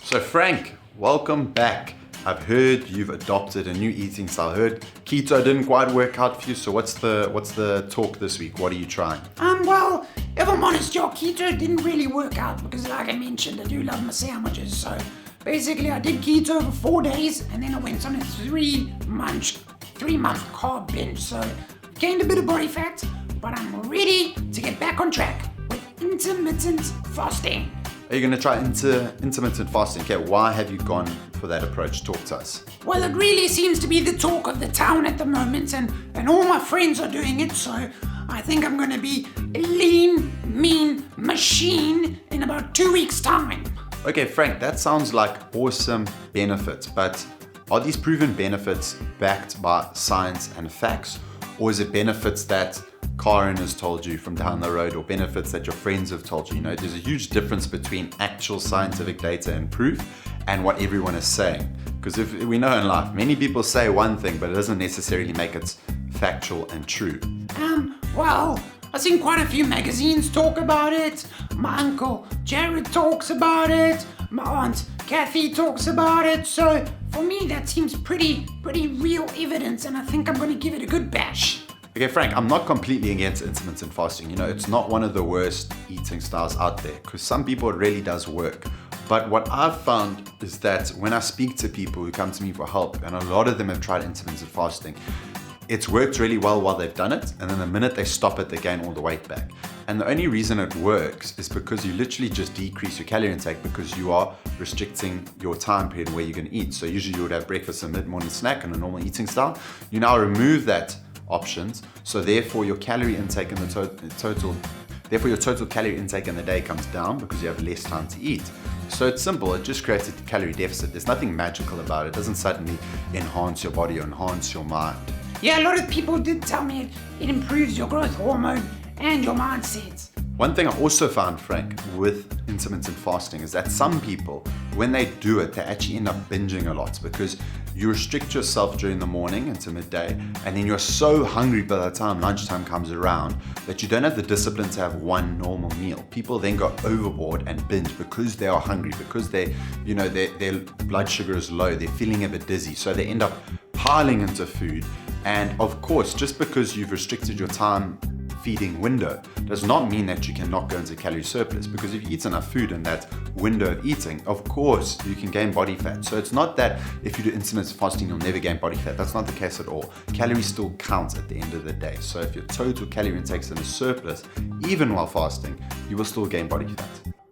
So Frank, welcome back. I've heard you've adopted a new eating style. I heard keto didn't quite work out for you, so what's the talk this week? What are you trying? Well, if I'm honest, your keto didn't really work out because like I mentioned, I do love my sandwiches. So basically I did keto for 4 days and then I went on a 3-month carb binge. So I've gained a bit of body fat, but I'm ready to get back on track with intermittent fasting. Are you going to try intermittent fasting? Okay, why have you gone for that approach? Talk to us. Well, it really seems to be the talk of the town at the moment, and all my friends are doing it, so I think I'm going to be a lean, mean machine in about 2 weeks' time. Okay, Frank, that sounds like awesome benefits, but are these proven benefits backed by science and facts, or is it benefits that Karen has told you from down the road, or benefits that your friends have told you? You know, there's a huge difference between actual scientific data and proof and what everyone is saying. Because if we know in life, many people say one thing, but it doesn't necessarily make it factual and true. Well, I've seen quite a few magazines talk about it. My uncle Jared talks about it. My aunt Kathy talks about it. So for me, that seems pretty real evidence, and I think I'm going to give it a good bash. Okay, Frank, I'm not completely against intermittent fasting. You know, it's not one of the worst eating styles out there because some people it really does work. But what I've found is that when I speak to people who come to me for help, and a lot of them have tried intermittent fasting, it's worked really well while they've done it, and then the minute they stop it, they gain all the weight back. And the only reason it works is because you literally just decrease your calorie intake because you are restricting your time period where you're going to eat. So usually you would have breakfast and mid-morning snack in a normal eating style. You now remove that options, so therefore your calorie intake in the your total calorie intake in the day comes down because you have less time to eat. So it's simple, it just creates a calorie deficit. There's nothing magical about it. It doesn't suddenly enhance your body or enhance your mind. Yeah, a lot of people did tell me it improves your growth hormone and your mindset. One thing I also found, Frank, with intermittent fasting is that some people, when they do it, they actually end up binging a lot because you restrict yourself during the morning into midday, and then you're so hungry by the time lunchtime comes around that you don't have the discipline to have one normal meal. People then go overboard and binge because they are hungry, because their blood sugar is low, they're feeling a bit dizzy, so they end up piling into food. And of course, just because you've restricted your time feeding window does not mean that you cannot go into calorie surplus, because if you eat enough food in that window of eating, of course you can gain body fat. So it's not that if you do intermittent fasting you'll never gain body fat. That's not the case at all. Calories still count at the end of the day. So if your total calorie intake is in a surplus, even while fasting, you will still gain body fat.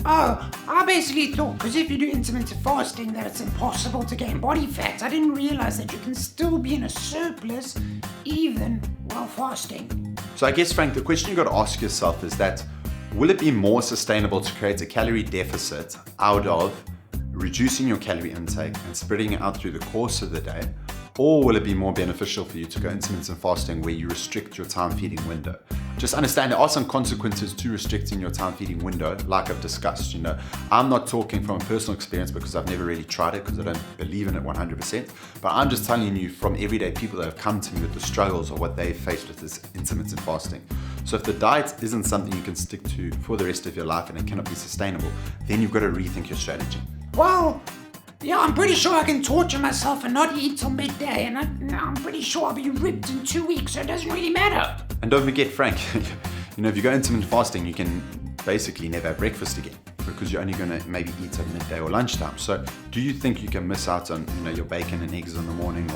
Oh, I basically thought because if you do intermittent fasting that it's impossible to gain body fat. I didn't realize that you can still be in a surplus even while fasting. So I guess, Frank, the question you got to ask yourself is that, will it be more sustainable to create a calorie deficit out of reducing your calorie intake and spreading it out through the course of the day? Or will it be more beneficial for you to go intermittent fasting where you restrict your time feeding window? Just understand there are some consequences to restricting your time feeding window, like I've discussed. You know, I'm not talking from a personal experience because I've never really tried it because I don't believe in it 100%. But I'm just telling you from everyday people that have come to me with the struggles or what they've faced with this intermittent fasting. So if the diet isn't something you can stick to for the rest of your life and it cannot be sustainable, then you've got to rethink your strategy. Well, yeah, I'm pretty sure I can torture myself and not eat till midday, and I'm pretty sure I'll be ripped in 2 weeks, so it doesn't really matter. And don't forget, Frank, you know, if you go intermittent fasting, you can basically never have breakfast again because you're only going to maybe eat at midday or lunchtime. So do you think you can miss out on, you know, your bacon and eggs in the morning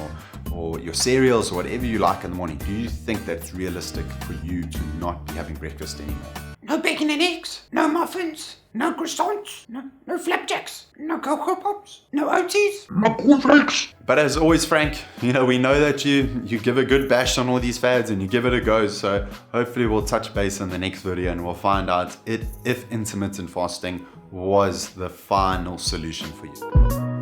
or your cereals or whatever you like in the morning? Do you think that it's realistic for you to not be having breakfast anymore? No bacon and eggs, no muffins, no croissants, no flapjacks, no Cocoa Pops, no Oaties, no cornflakes. But as always, Frank, you know, we know that you give a good bash on all these fads and you give it a go. So hopefully we'll touch base in the next video and we'll find out if intermittent fasting was the final solution for you.